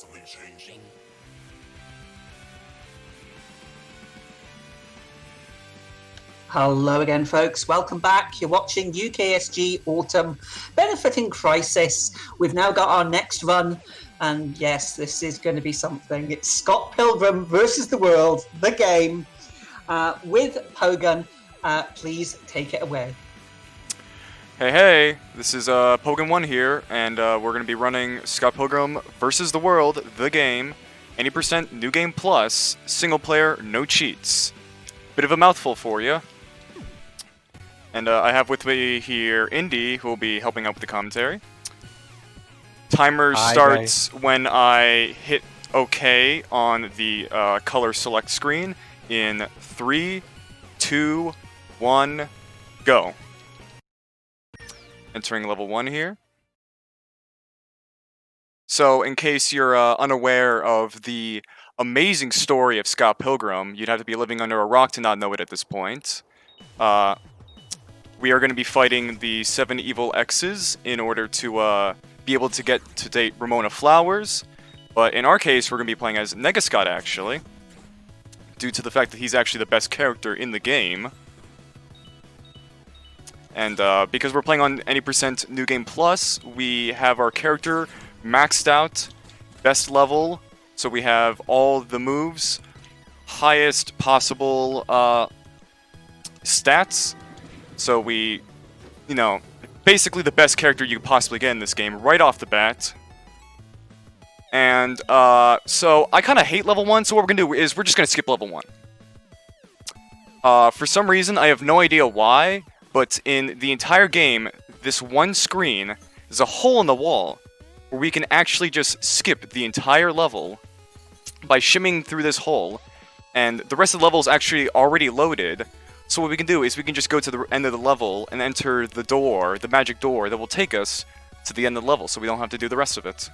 constantly changing. Hello again, folks. Welcome back. You're watching UKSG Autumn Benefiting Crisis. We've now got our next run, and yes, this is going to be something. It's Scott Pilgrim versus the World, the game, with Pogun. Please take it away. Hey, this is pogun1 here, and we're going to be running Scott Pilgrim versus the World, the game, 80% New Game Plus, single player, no cheats. Bit of a mouthful for you. And I have with me here Indy, who will be helping out with the commentary. Timer starts when I hit OK on the color select screen in 3, 2, 1, go. Entering level 1 here. So, in case you're unaware of the amazing story of Scott Pilgrim, you'd have to be living under a rock to not know it at this point. We are going to be fighting the 7 evil X's in order to be able to get to date Ramona Flowers. But in our case, we're going to be playing as Scott, actually, due to the fact that he's actually the best character in the game. And because we're playing on 80% New Game Plus, we have our character maxed out, best level, so we have all the moves, highest possible stats. So we, basically the best character you could possibly get in this game right off the bat. And so I kind of hate level 1, so what we're going to do is we're just going to skip level 1. For some reason, I have no idea why, but in the entire game, this one screen, there's a hole in the wall where we can actually just skip the entire level by shimming through this hole, and the rest of the level is actually already loaded. So what we can do is we can just go to the end of the level and enter the door, the magic door, that will take us to the end of the level, so we don't have to do the rest of it.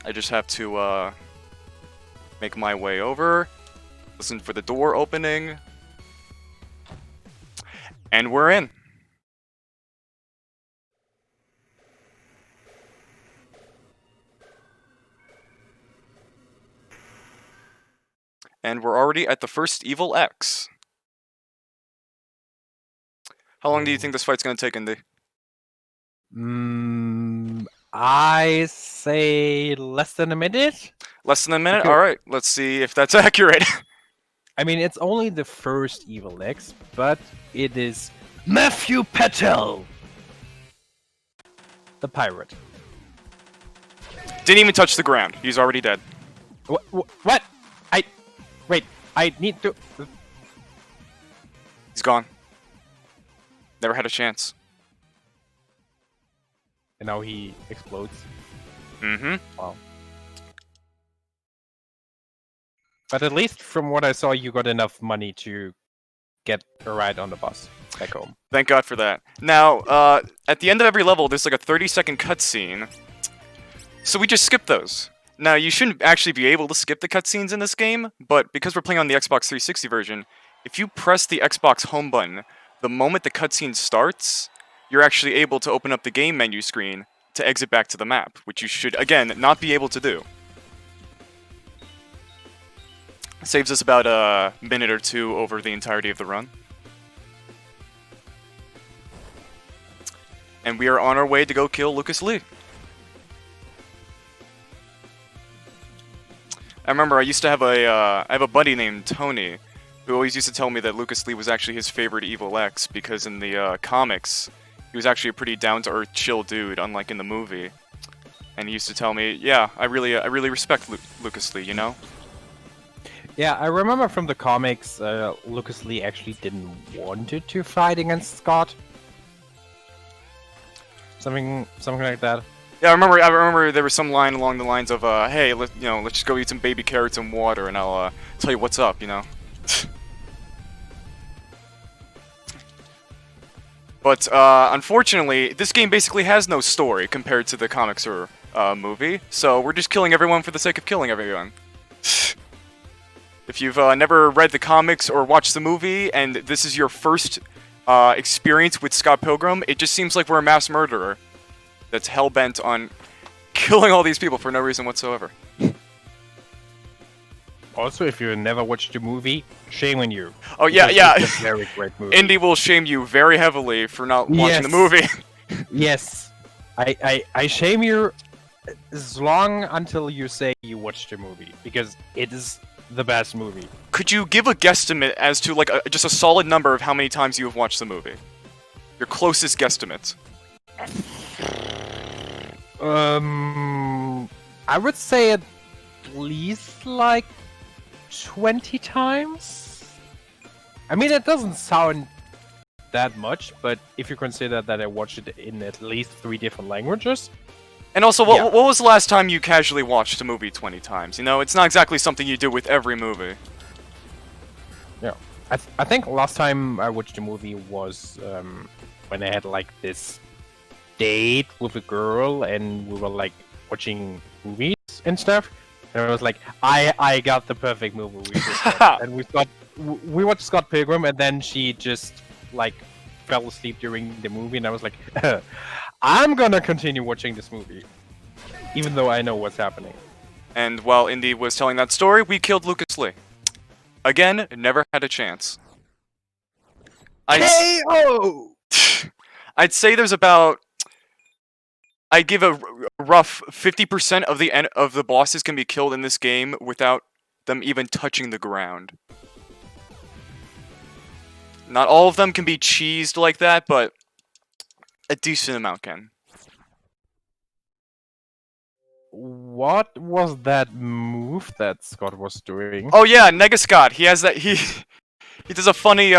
I just have to make my way over, listen for the door opening, and we're in. And we're already at the first evil X. How long do you think this fight's gonna take, Indy? I say less than a minute. Less than a minute? Okay. Alright, let's see if that's accurate. I mean, it's only the first evil X, but it is Matthew Patel, the pirate. Didn't even touch the ground. He's already dead. What? Wait, I need to... He's gone. Never had a chance. And now he explodes. Mm-hmm. Wow. But at least from what I saw, you got enough money to get a ride on the bus back home. Thank God for that. Now, at the end of every level, there's like a 30-second cutscene. So we just skip those. Now, you shouldn't actually be able to skip the cutscenes in this game, but because we're playing on the Xbox 360 version, if you press the Xbox home button, the moment the cutscene starts, you're actually able to open up the game menu screen to exit back to the map, which you should, again, not be able to do. Saves us about a minute or two over the entirety of the run. And we are on our way to go kill Lucas Lee. I remember I used to have I have a buddy named Tony, who always used to tell me that Lucas Lee was actually his favorite Evil X, because in the comics, he was actually a pretty down-to-earth, chill dude, unlike in the movie. And he used to tell me, yeah, I really respect Lucas Lee, you know? Yeah, I remember from the comics, Lucas Lee actually didn't want to fight against Scott. Something like that. Yeah, I remember there was some line along the lines of, hey, let's just go eat some baby carrots and water, and I'll tell you what's up, you know. But unfortunately, this game basically has no story compared to the comics or movie, so we're just killing everyone for the sake of killing everyone. If you've never read the comics or watched the movie, and this is your first experience with Scott Pilgrim, it just seems like we're a mass murderer that's hell-bent on killing all these people for no reason whatsoever. Also, if you never watched the movie, shame on you. Oh yeah, Because yeah. It's a very great movie. Indy will shame you very heavily for not watching the movie. Yes. I shame you as long until you say you watched the movie, because it is the best movie. Could you give a guesstimate as to like just a solid number of how many times you have watched the movie? Your closest guesstimate. I would say at least like 20 times. I mean, it doesn't sound that much, but if you consider that I watched it in at least 3 different languages. And also, what was the last time you casually watched a movie 20 times? You know, it's not exactly something you do with every movie. Yeah, I think last time I watched a movie was when I had like this date with a girl and we were like watching movies and stuff. And I was like, I got the perfect movie. And we watched Scott Pilgrim, and then she just like fell asleep during the movie, and I was like, I'm gonna continue watching this movie, even though I know what's happening. And while Indy was telling that story, we killed Lucas Lee. Again, never had a chance. KO! I'd say there's about... I'd give a rough 50% of the bosses can be killed in this game without them even touching the ground. Not all of them can be cheesed like that, but a decent amount can. What was that move that Scott was doing? Oh yeah, Negascott. He has that. He does a funny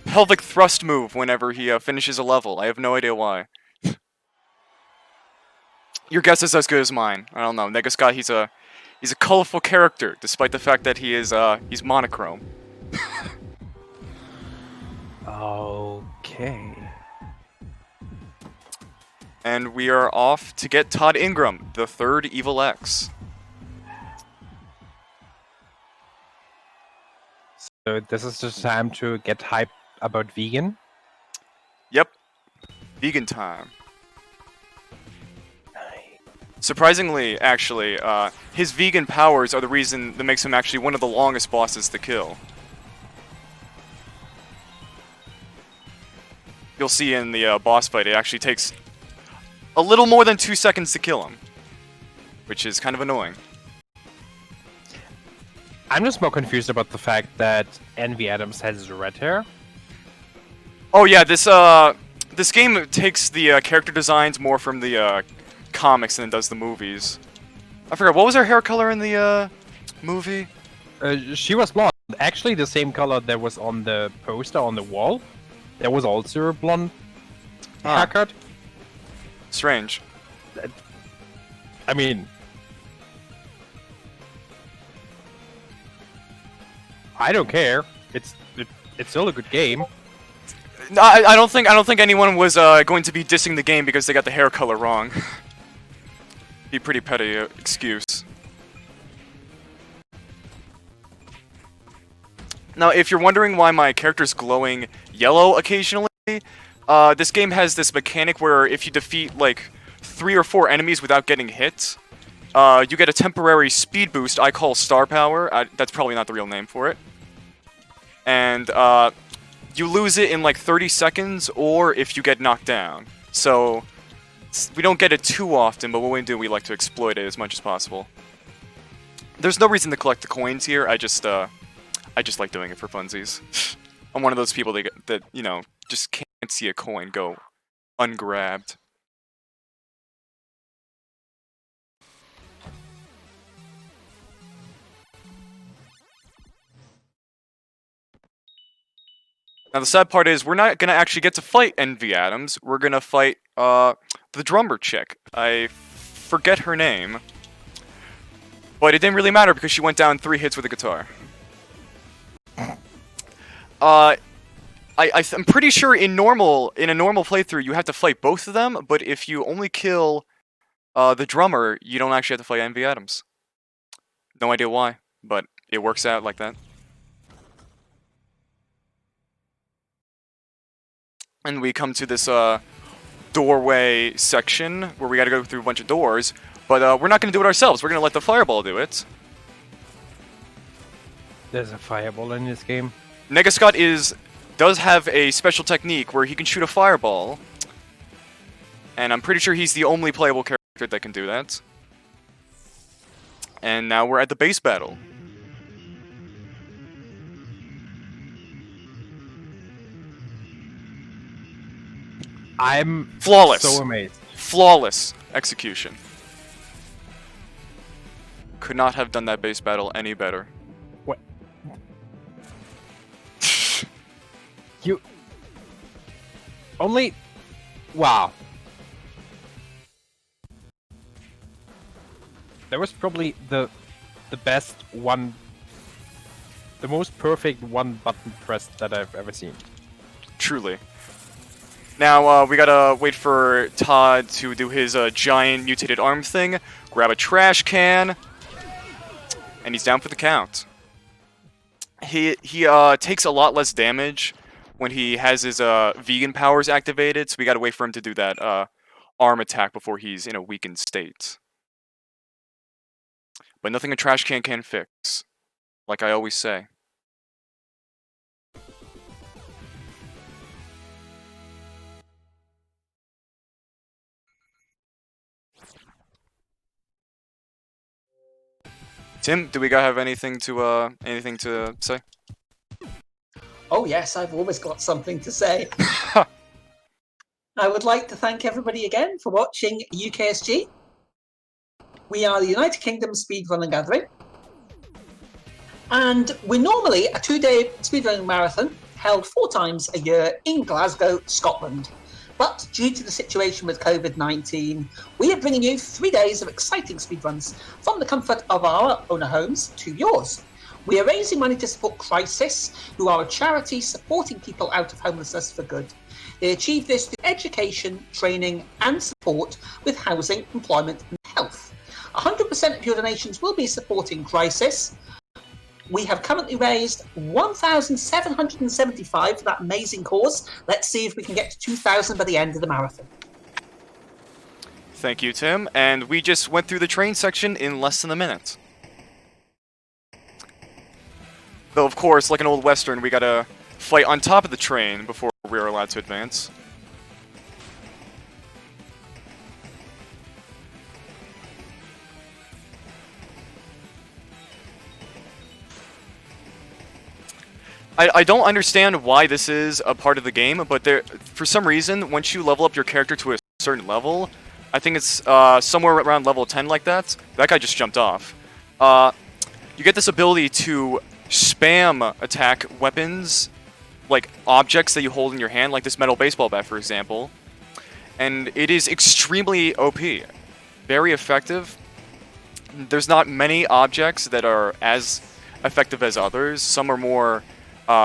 pelvic thrust move whenever he finishes a level. I have no idea why. Your guess is as good as mine. I don't know. Negascott. He's a colorful character, despite the fact that he's monochrome. Okay. And we are off to get Todd Ingram, the third Evil X. So this is the time to get hype about vegan? Yep. Vegan time. Surprisingly, actually, his vegan powers are the reason that makes him actually one of the longest bosses to kill. You'll see in the boss fight, it actually takes a little more than 2 seconds to kill him, which is kind of annoying. I'm just more confused about the fact that Envy Adams has red hair. Oh yeah, this game takes the character designs more from the comics than it does the movies. I forgot, what was her hair color in the movie? She was blonde. Actually, the same color that was on the poster on the wall. There was also a blonde haircut. Strange. I mean, I don't care. It's still a good game. No, I don't think anyone was going to be dissing the game because they got the hair color wrong. Be pretty petty excuse. Now, if you're wondering why my character's glowing yellow occasionally, this game has this mechanic where if you defeat like 3 or 4 enemies without getting hit, you get a temporary speed boost I call star power. That's probably not the real name for it. And you lose it in like 30 seconds or if you get knocked down. So we don't get it too often, but when we do, we like to exploit it as much as possible. There's no reason to collect the coins here. I just like doing it for funsies. I'm one of those people that you know, just can't see a coin go ungrabbed. Now the sad part is we're not gonna actually get to fight Envy Adams. We're gonna fight the drummer chick. I forget her name, but it didn't really matter because she went down 3 hits with a guitar. I'm pretty sure in a normal playthrough you have to fight both of them, but if you only kill the drummer, you don't actually have to fight Envy Adams. No idea why, but it works out like that. And we come to this doorway section where we got to go through a bunch of doors, but we're not going to do it ourselves. We're going to let the fireball do it. There's a fireball in this game. Negascott does have a special technique where he can shoot a fireball, and I'm pretty sure he's the only playable character that can do that. And now we're at the base battle. I'm Flawless. so amazed. Flawless execution. Could not have done that base battle any better. What? You only. Wow. That was probably the best one, the most perfect one button press that I've ever seen. Truly. Now, we gotta wait for Todd to do his giant mutated arm thing, grab a trash can, and he's down for the count. He takes a lot less damage when he has his vegan powers activated, so we gotta wait for him to do that arm attack before he's in a weakened state. But nothing a trash can can fix, like I always say. Tim, do we have anything to say? Oh yes, I've always got something to say. I would like to thank everybody again for watching UKSG. We are the United Kingdom Speedrunning Gathering. And we're normally a 2-day speedrunning marathon held 4 times a year in Glasgow, Scotland. But due to the situation with COVID-19, we are bringing you 3 days of exciting speedruns from the comfort of our owner homes to yours. We are raising money to support Crisis, who are a charity supporting people out of homelessness for good. They achieve this through education, training and support with housing, employment and health. 100% of your donations will be supporting Crisis. We have currently raised 1,775 for that amazing cause. Let's see if we can get to 2,000 by the end of the marathon. Thank you, Tim. And we just went through the train section in less than a minute. Though, of course, like an old Western, we gotta fight on top of the train before we are allowed to advance. I don't understand why this is a part of the game, but for some reason, once you level up your character to a certain level, I think it's somewhere around level 10 like that. That guy just jumped off. You get this ability to spam attack weapons, like objects that you hold in your hand, like this metal baseball bat, for example. And it is extremely OP. Very effective. There's not many objects that are as effective as others. Some are more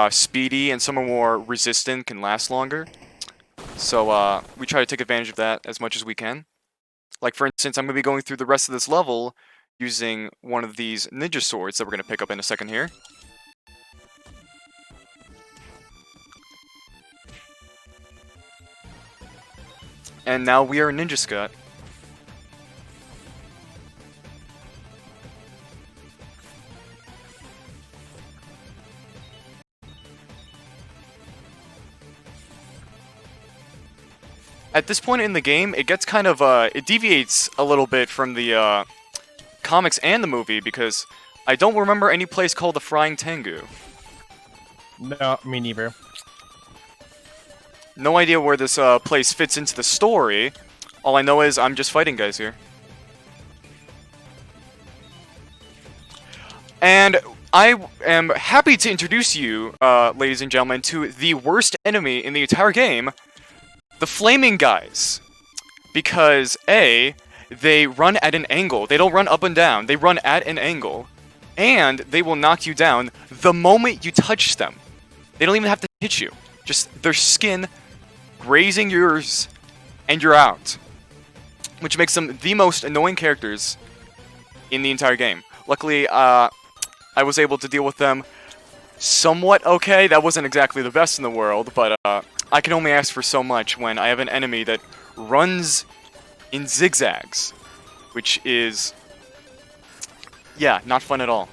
speedy and some are more resistant, can last longer. So we try to take advantage of that as much as we can. Like, for instance, I'm going to be going through the rest of this level using one of these ninja swords that we're going to pick up in a second here. And now we are Ninja Scott. At this point in the game, it gets kind of, it deviates a little bit from the, comics and the movie, because I don't remember any place called the Frying Tengu. No, me neither. No idea where this, place fits into the story. All I know is I'm just fighting guys here. And I am happy to introduce you, ladies and gentlemen, to the worst enemy in the entire game, the Flaming Guys. Because, A, they run at an angle. They don't run up and down. They run at an angle. And they will knock you down the moment you touch them. They don't even have to hit you. Just their skin grazing yours, and you're out. Which makes them the most annoying characters in the entire game. Luckily, I was able to deal with them somewhat okay. That wasn't exactly the best in the world, but I can only ask for so much when I have an enemy that runs in zigzags, which is, yeah, not fun at all.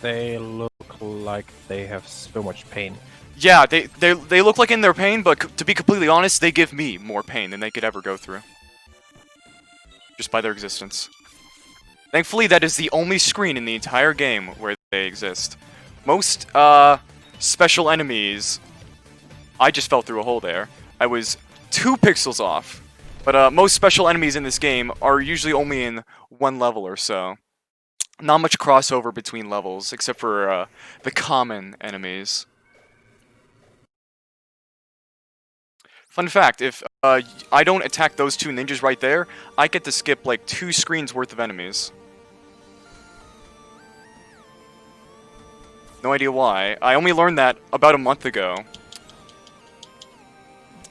They look like they have so much pain. Yeah, they look like in their pain, but to be completely honest, they give me more pain than they could ever go through. Just by their existence. Thankfully, that is the only screen in the entire game where they exist. Most, special enemies... I just fell through a hole there. I was 2 pixels off. But, most special enemies in this game are usually only in 1 level or so. Not much crossover between levels, except for, the common enemies. Fun fact, if I don't attack those 2 ninjas right there, I get to skip like 2 screens worth of enemies. No idea why. I only learned that about a month ago.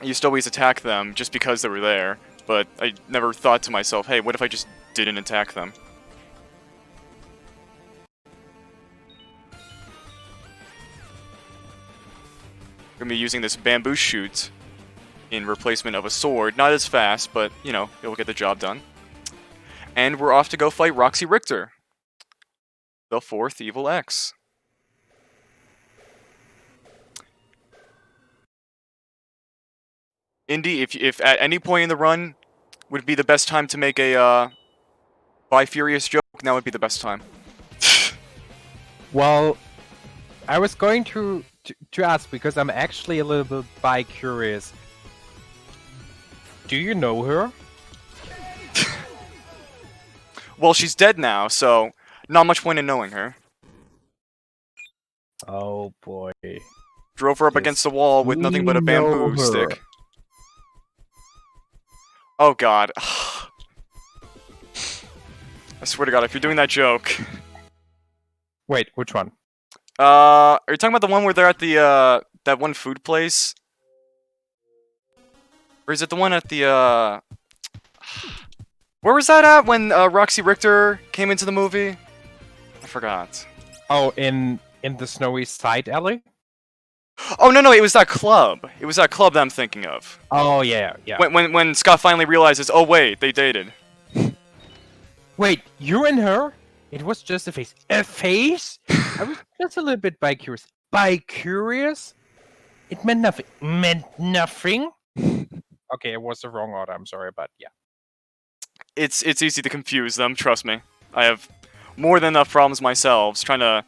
I used to always attack them just because they were there, but I never thought to myself, hey, what if I just didn't attack them? I'm gonna be using this bamboo shoot in replacement of a sword. Not as fast, but, you know, it'll get the job done. And we're off to go fight Roxy Richter, the 4th Evil X. Indy, if at any point in the run would be the best time to make a bi-furious joke, now would be the best time. Well, I was going to ask because I'm actually a little bit bi-curious. Do you know her? Well, she's dead now, so not much point in knowing her. Oh boy. Drove her up Yes. against the wall with nothing but a We know bamboo her. stick. Oh god. I swear to god, if you're doing that joke... Wait, which one? Are you talking about the one where they're at the, that one food place? Or is it the one at the, Where was that at when, Roxy Richter came into the movie? I forgot. Oh, in the snowy side alley? Oh, no, it was that club. It was that club that I'm thinking of. Oh, yeah. When Scott finally realizes, oh wait, they dated. Wait, you and her? It was just a face. A face? I was just a little bit bi-curious. Bi-curious? It meant nothing. Meant nothing? Okay, it was the wrong order, I'm sorry, but yeah. It's easy to confuse them, trust me. I have more than enough problems myself trying to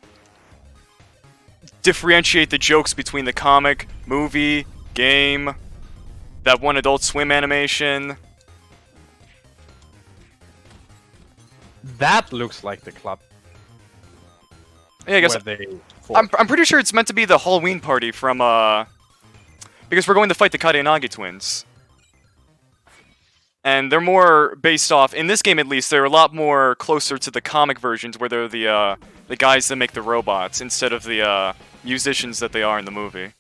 differentiate the jokes between the comic, movie, game, that one Adult Swim animation. That looks like the club. Yeah, I guess where they I'm pretty sure it's meant to be the Halloween party from because we're going to fight the Kadenagi twins. And they're more based off, in this game at least, they're a lot more closer to the comic versions where they're the guys that make the robots instead of the musicians that they are in the movie.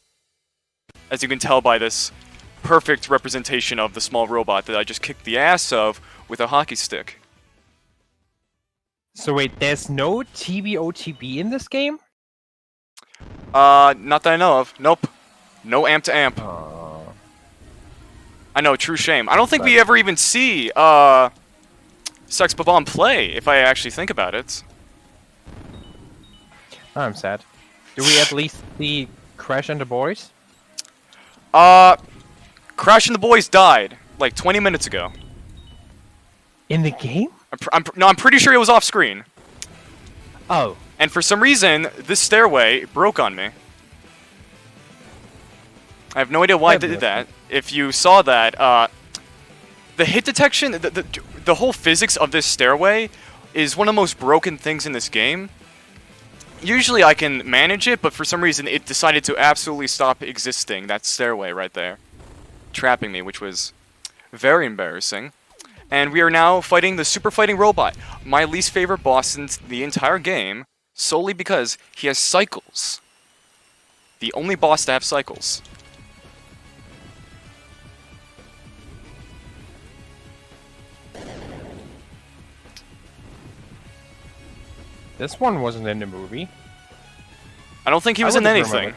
As you can tell by this perfect representation of the small robot that I just kicked the ass of with a hockey stick. So wait, there's no TBOTB in this game? Not that I know of. Nope. No amp to amp. I know, true shame. I don't think we ever even see, Sex Bob-omb play, if I actually think about it. I'm sad. Do we at least see Crash and the boys? Crash and the boys died, like, 20 minutes ago. In the game? I'm pretty sure it was off screen. Oh. And for some reason, this stairway broke on me. I have no idea why it did that. If you saw that, the hit detection, the whole physics of this stairway is one of the most broken things in this game. Usually I can manage it, but for some reason it decided to absolutely stop existing, that stairway right there. Trapping me, which was very embarrassing. And we are now fighting the Super Fighting Robot, my least favorite boss in the entire game, solely because he has cycles. The only boss to have cycles. This one wasn't in the movie. I don't think he was in anything.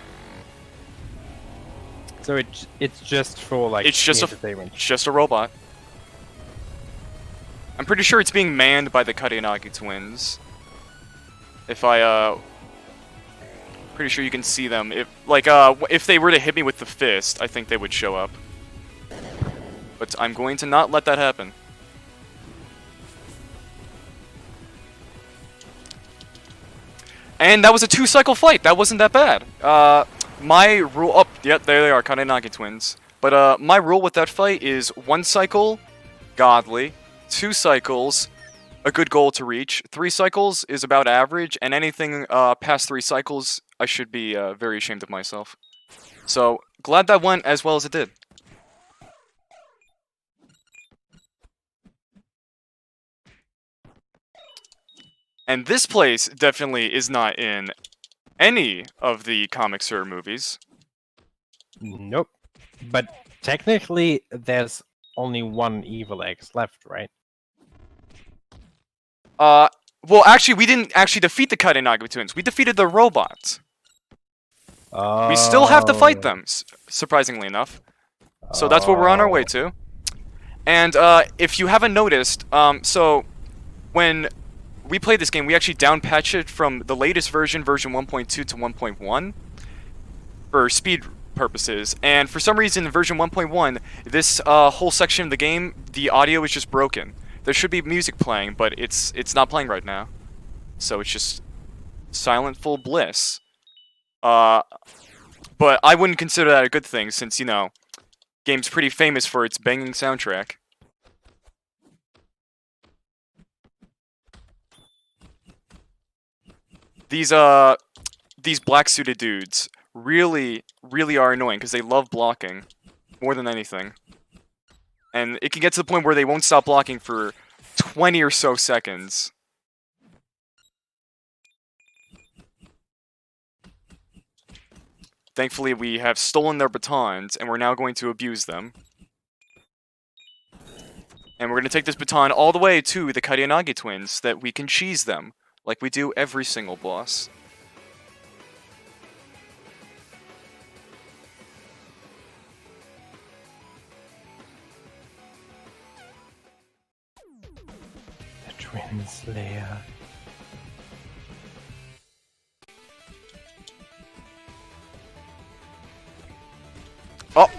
So it's just for like It's just entertainment. It's just a robot. I'm pretty sure it's being manned by the Karianagi twins. If I pretty sure you can see them. If they were to hit me with the fist, I think they would show up. But I'm going to not let that happen. And that was a 2-cycle fight. That wasn't that bad. My rule... Oh, yep, there they are, Karianagi twins. But my rule with that fight is 1 cycle, godly. 2 cycles, a good goal to reach. 3 cycles is about average, and anything past 3 cycles, I should be very ashamed of myself. So, glad that went as well as it did. And this place definitely is not in any of the comics or movies. Nope. But technically, there's only 1 evil X left, right? Well, actually, we didn't actually defeat the Karianagi twins. We defeated the robots. We still have to fight them, surprisingly enough. So that's what we're on our way to. And if you haven't noticed, so when we played this game, we actually downpatched it from the latest version, version 1.2 to 1.1, for speed purposes. And for some reason, in version 1.1, this whole section of the game, the audio is just broken. There should be music playing, but it's not playing right now. So it's just silent, full bliss. But I wouldn't consider that a good thing, since, you know, game's pretty famous for its banging soundtrack. These black-suited dudes really are annoying, because they love blocking more than anything. And it can get to the point where they won't stop blocking for 20 or so seconds. Thankfully, we have stolen their batons, and we're now going to abuse them. And we're going to take this baton all the way to the Karianagi twins, so that we can cheese them, like we do every single boss. Twin Slayer. Oh!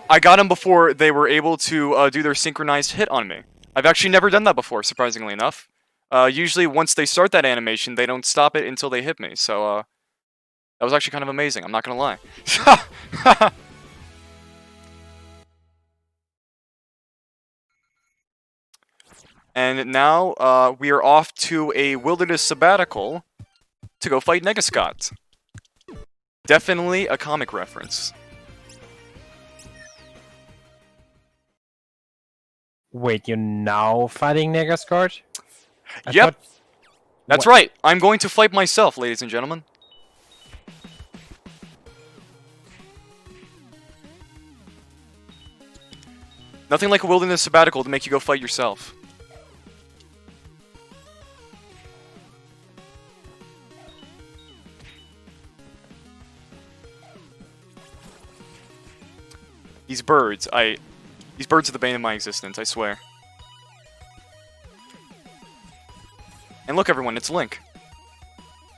I got them before they were able to do their synchronized hit on me. I've actually never done that before, surprisingly enough. Usually, once they start that animation, they don't stop it until they hit me, so, that was actually kind of amazing, I'm not gonna lie. And now, we are off to a wilderness sabbatical to go fight Negascott. Definitely a comic reference. Wait, you're now fighting Negascott? Yep. That's right. I'm going to fight myself, ladies and gentlemen. Nothing like a wilderness sabbatical to make you go fight yourself. These birds are the bane of my existence, I swear. And look, everyone, it's Link.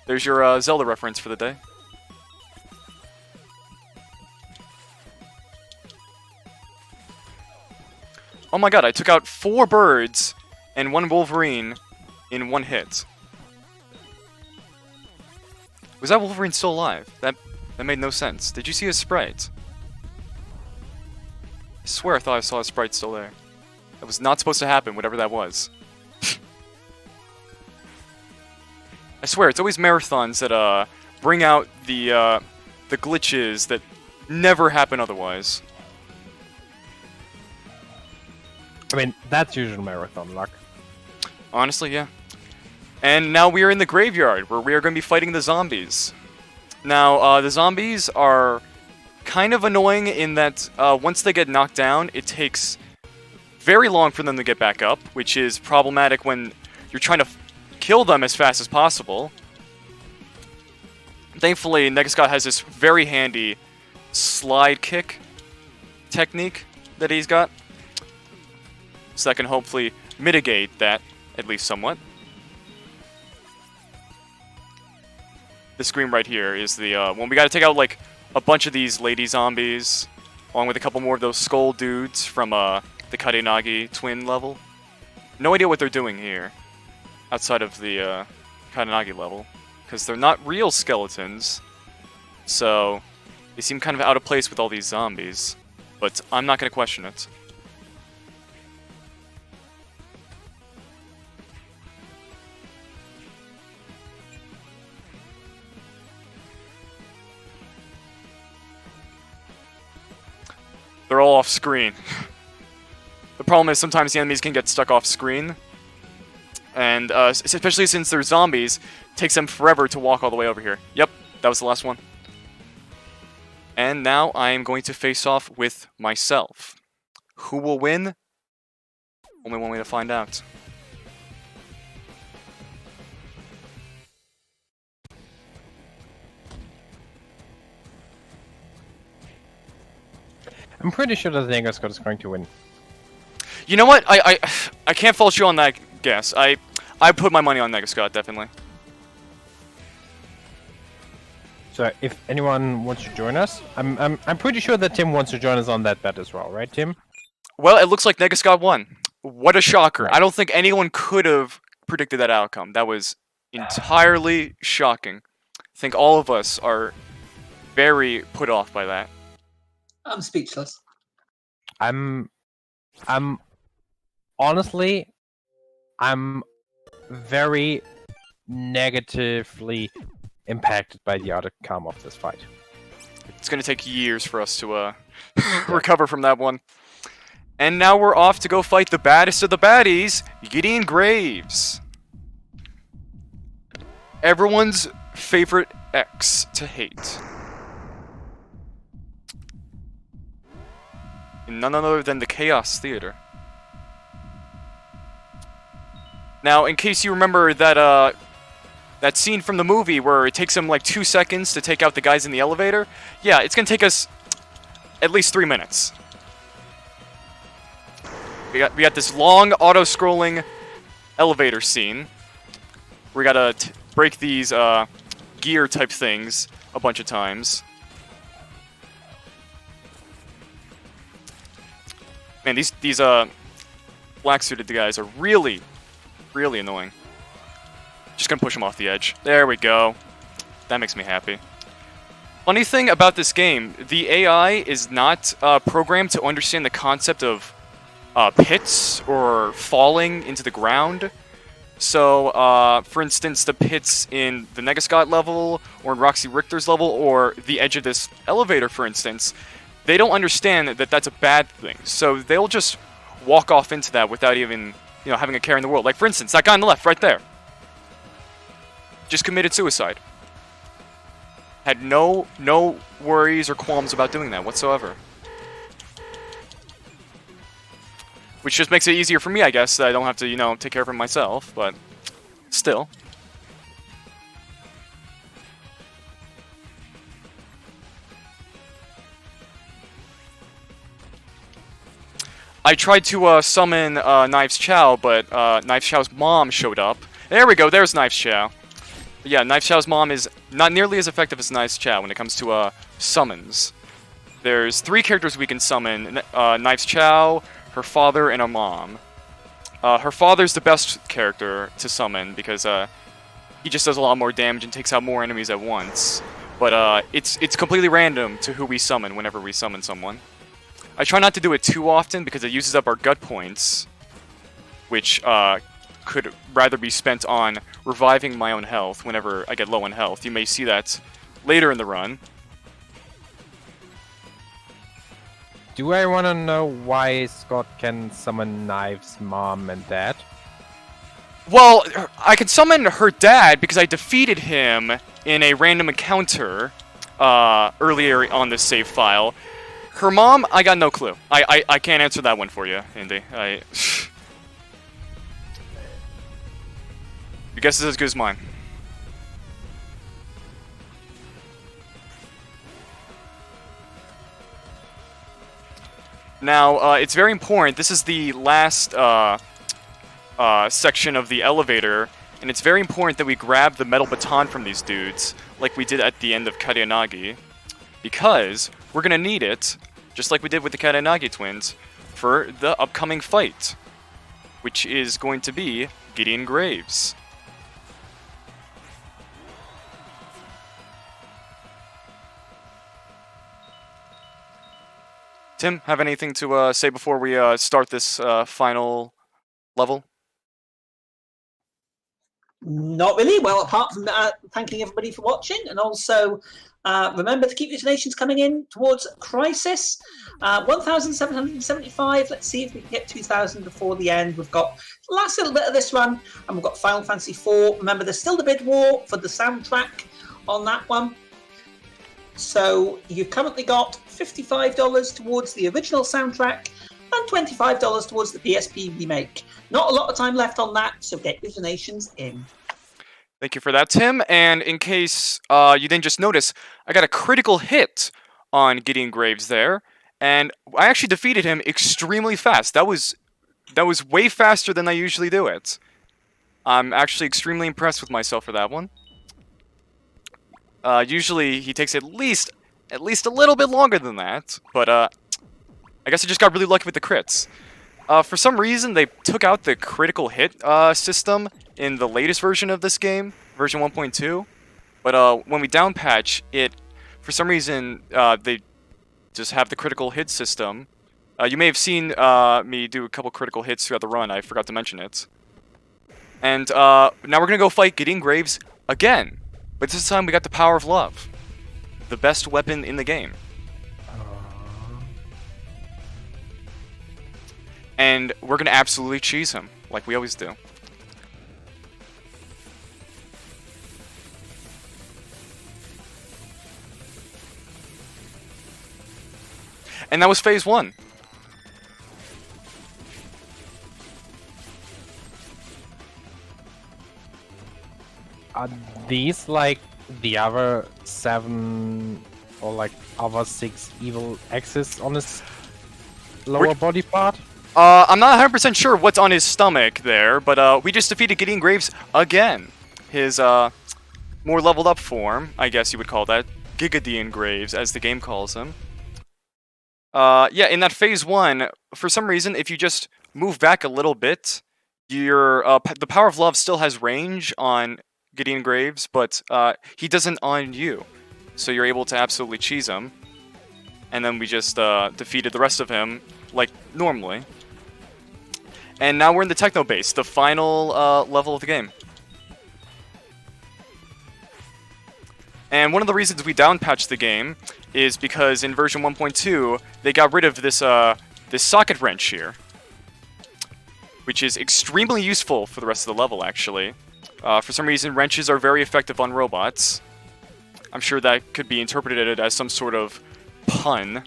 There's your Zelda reference for the day. Oh my god, I took out 4 birds and 1 Wolverine in 1 hit. Was that Wolverine still alive? That made no sense. Did you see his sprite? I swear I thought I saw his sprite still there. That was not supposed to happen, whatever that was. I swear, it's always marathons that bring out the glitches that never happen otherwise. I mean, that's usually marathon luck. Honestly, yeah. And now we are in the graveyard, where we are going to be fighting the zombies. Now, the zombies are kind of annoying in that once they get knocked down, it takes very long for them to get back up, which is problematic when you're trying to kill them as fast as possible. Thankfully, Negascott has this very handy slide kick technique that he's got. So that can hopefully mitigate that, at least somewhat. The screen right here is the one. We gotta take out like a bunch of these lady zombies, along with a couple more of those skull dudes from the Kadenagi twin level. No idea what they're doing here, outside of the Kadenagi level, because they're not real skeletons, so they seem kind of out of place with all these zombies. But I'm not gonna question it. They're all off screen. The problem is sometimes the enemies can get stuck off screen. And especially since they're zombies, it takes them forever to walk all the way over here. Yep, that was the last one. And now I am going to face off with myself. Who will win? Only one way to find out. I'm pretty sure that Negascott is going to win. You know what? I can't fault you on that guess. I put my money on Negascott, definitely. So if anyone wants to join us, I'm pretty sure that Tim wants to join us on that bet as well, right, Tim? Well, it looks like Negascott won. What a shocker. Right. I don't think anyone could have predicted that outcome. That was entirely shocking. I think all of us are very put off by that. I'm speechless. I'm honestly, I'm very negatively impacted by the outcome of this fight. It's going to take years for us to recover from that one. And now we're off to go fight the baddest of the baddies, Gideon Graves. Everyone's favorite X to hate. In none other than the Chaos Theater. Now, in case you remember that that scene from the movie where it takes him like 2 seconds to take out the guys in the elevator, yeah, it's gonna take us at least 3 minutes. We got this long auto-scrolling elevator scene. We gotta break these gear type things a bunch of times. Man, these black suited guys are really annoying. Just gonna push them off the edge. There we go. That makes me happy. Funny thing about this game, the AI is not programmed to understand the concept of pits or falling into the ground. So, for instance, the pits in the Negascott level, or in Roxy Richter's level, or the edge of this elevator, for instance, they don't understand that that's a bad thing. So they'll just walk off into that without even, having a care in the world. Like, for instance, that guy on the left, right there. Just committed suicide. Had no worries or qualms about doing that whatsoever. Which just makes it easier for me, I guess, that I don't have to, take care of him myself, but still. I tried to summon Knives Chow, but Knives Chow's mom showed up. There we go, there's Knives Chow. But yeah, Knives Chow's mom is not nearly as effective as Knives Chow when it comes to summons. There's 3 characters we can summon, Knives Chow, her father, and her mom. Her father's the best character to summon because he just does a lot more damage and takes out more enemies at once. But it's completely random to who we summon whenever we summon someone. I try not to do it too often because it uses up our gut points, which could rather be spent on reviving my own health whenever I get low on health. You may see that later in the run. Do I want to know why Scott can summon Knives' mom and dad? Well, I can summon her dad because I defeated him in a random encounter earlier on this save file. Her mom, I got no clue. I can't answer that one for you, Indy. Your guess is as good as mine. Now, it's very important. This is the last section of the elevator, and it's very important that we grab the metal baton from these dudes, like we did at the end of Karianagi, because we're going to need it, just like we did with the Karianagi twins, for the upcoming fight, which is going to be Gideon Graves. Tim, have anything to say before we start this final level? Not really. Well, apart from thanking everybody for watching, and also remember to keep your donations coming in towards Crisis. 1,775. Let's see if we can get 2,000 before the end. We've got the last little bit of this run, and we've got Final Fantasy IV. Remember, there's still the bid war for the soundtrack on that one. So you've currently got $55 towards the original soundtrack and $25 towards the PSP remake. Not a lot of time left on that, so get your donations in. Thank you for that, Tim. And in case you didn't just notice, I got a critical hit on Gideon Graves there, and I actually defeated him extremely fast. That was way faster than I usually do it. I'm actually extremely impressed with myself for that one. Usually he takes at least a little bit longer than that, but I guess I just got really lucky with the crits. For some reason, they took out the critical hit system in the latest version of this game, version 1.2. But when we downpatch it, for some reason, they just have the critical hit system. You may have seen me do a couple critical hits throughout the run. I forgot to mention it. And now we're going to go fight Gideon Graves again. But this time we got the power of love. The best weapon in the game. And we're going to absolutely cheese him, like we always do. And that was phase 1. Are these like the other 7 or like other 6 evil X's on his lower body part? I'm not 100% sure what's on his stomach there, but we just defeated Gideon Graves again. His more leveled up form, I guess you would call that. Gideon Graves, as the game calls him. Yeah, in that phase 1, for some reason, if you just move back a little bit, your the power of love still has range on Gideon Graves, but he doesn't on you. So you're able to absolutely cheese him. And then we just defeated the rest of him, like normally. And now we're in the Techno Base, the final level of the game. And one of the reasons we downpatched the game is because in version 1.2, they got rid of this this socket wrench here, which is extremely useful for the rest of the level, actually. For some reason, wrenches are very effective on robots. I'm sure that could be interpreted as some sort of pun.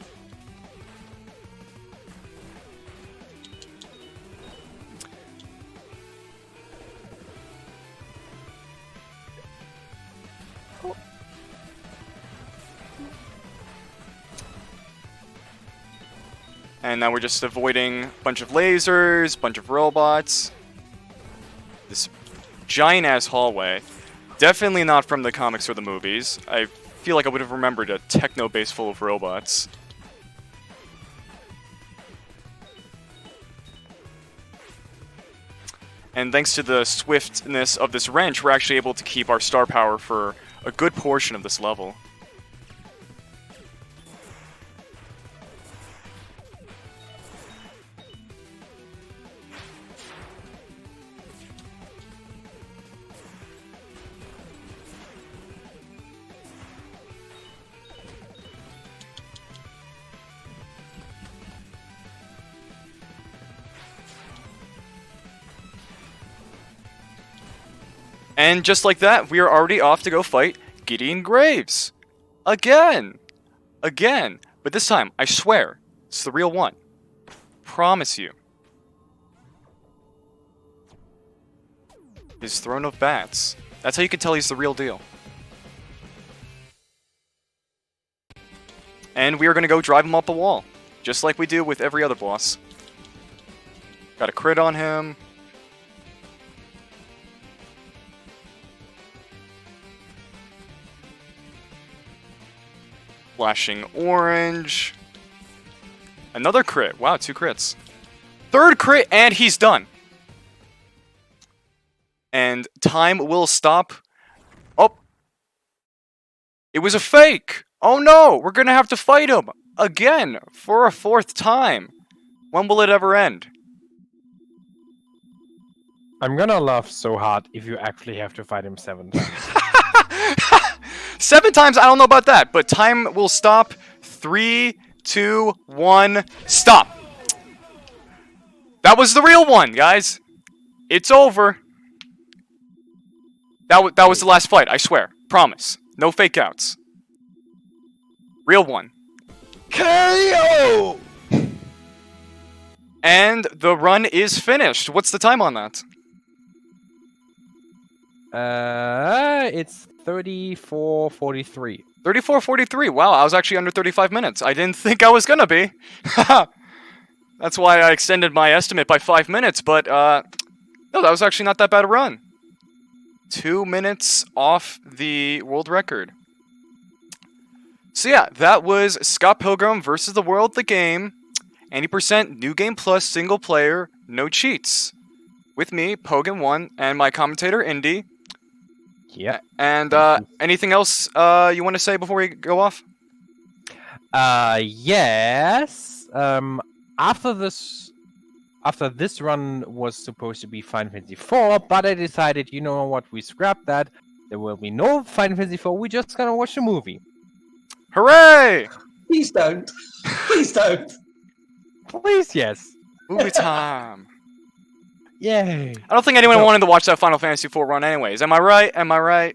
And now we're just avoiding a bunch of lasers, a bunch of robots. This giant-ass hallway. Definitely not from the comics or the movies. I feel like I would have remembered a techno base full of robots. And thanks to the swiftness of this wrench, we're actually able to keep our star power for a good portion of this level. And just like that, we are already off to go fight Gideon Graves. Again! Again! But this time, I swear, it's the real one. Promise you. His throne of bats. That's how you can tell he's the real deal. And we are going to go drive him up a wall. just like we do with every other boss. Got a crit on him. Flashing orange. Another crit. Wow, 2 crits. 3rd crit, and he's done. And time will stop. Oh. It was a fake. Oh no, we're gonna have to fight him again for a 4th time. When will it ever end? I'm gonna laugh so hard if you actually have to fight him 7 times. 7 times, I don't know about that, but time will stop. 3, 2, 1, stop. That was the real one, guys. It's over. That was the last fight, I swear. Promise. No fake outs. Real one. KO! And the run is finished. What's the time on that? It's 34:43. 34:43. Wow, I was actually under 35 minutes. I didn't think I was gonna be. That's why I extended my estimate by 5 minutes, but, no, that was actually not that bad a run. 2 minutes off the world record. So yeah, that was Scott Pilgrim versus the World, the game. 80% New Game Plus, single player, no cheats. With me, pogun1, and my commentator, Indy. Yeah. And, anything else you want to say before we go off? Yes. After this run was supposed to be Final Fantasy IV, but I decided, you know what, we scrapped that. There will be no Final Fantasy IV. We're just gonna watch the movie. Hooray! Please don't. Please don't. Please, yes. Movie time. Yay. I don't think anyone No. wanted to watch that Final Fantasy IV run anyways. Am I right? Am I right?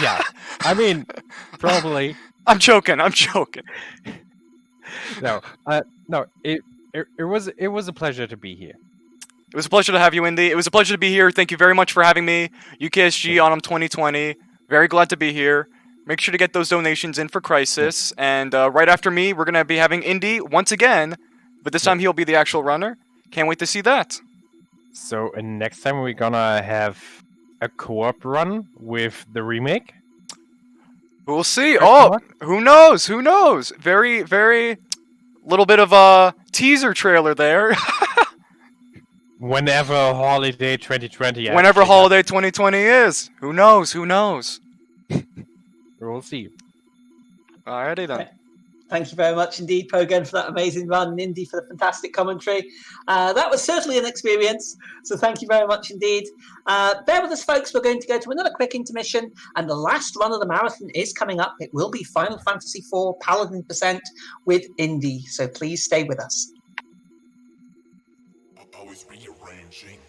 Yeah. I mean, probably. I'm joking. I'm joking. No. No. It was a pleasure to be here. It was a pleasure to have you, Indy. It was a pleasure to be here. Thank you very much for having me. UKSG Autumn 2020. Very glad to be here. Make sure to get those donations in for Crisis. And right after me, we're going to be having Indy once again. But this time he'll be the actual runner. Can't wait to see that. So next time we're gonna have a co-op run with the remake. We'll see. Oh, who knows? Who knows? Very, very little bit of a teaser trailer there. Whenever Holiday 2020. Whenever Holiday 2020 is. Who knows? Who knows? We'll see. Alrighty then. Thank you very much indeed, Pogun, for that amazing run, and Indy for the fantastic commentary. That was certainly an experience, so thank you very much indeed. Bear with us, folks. We're going to go to another quick intermission, and the last run of the marathon is coming up. It will be Final Fantasy IV Paladin Percent with Indy, so please stay with us. I was rearranging.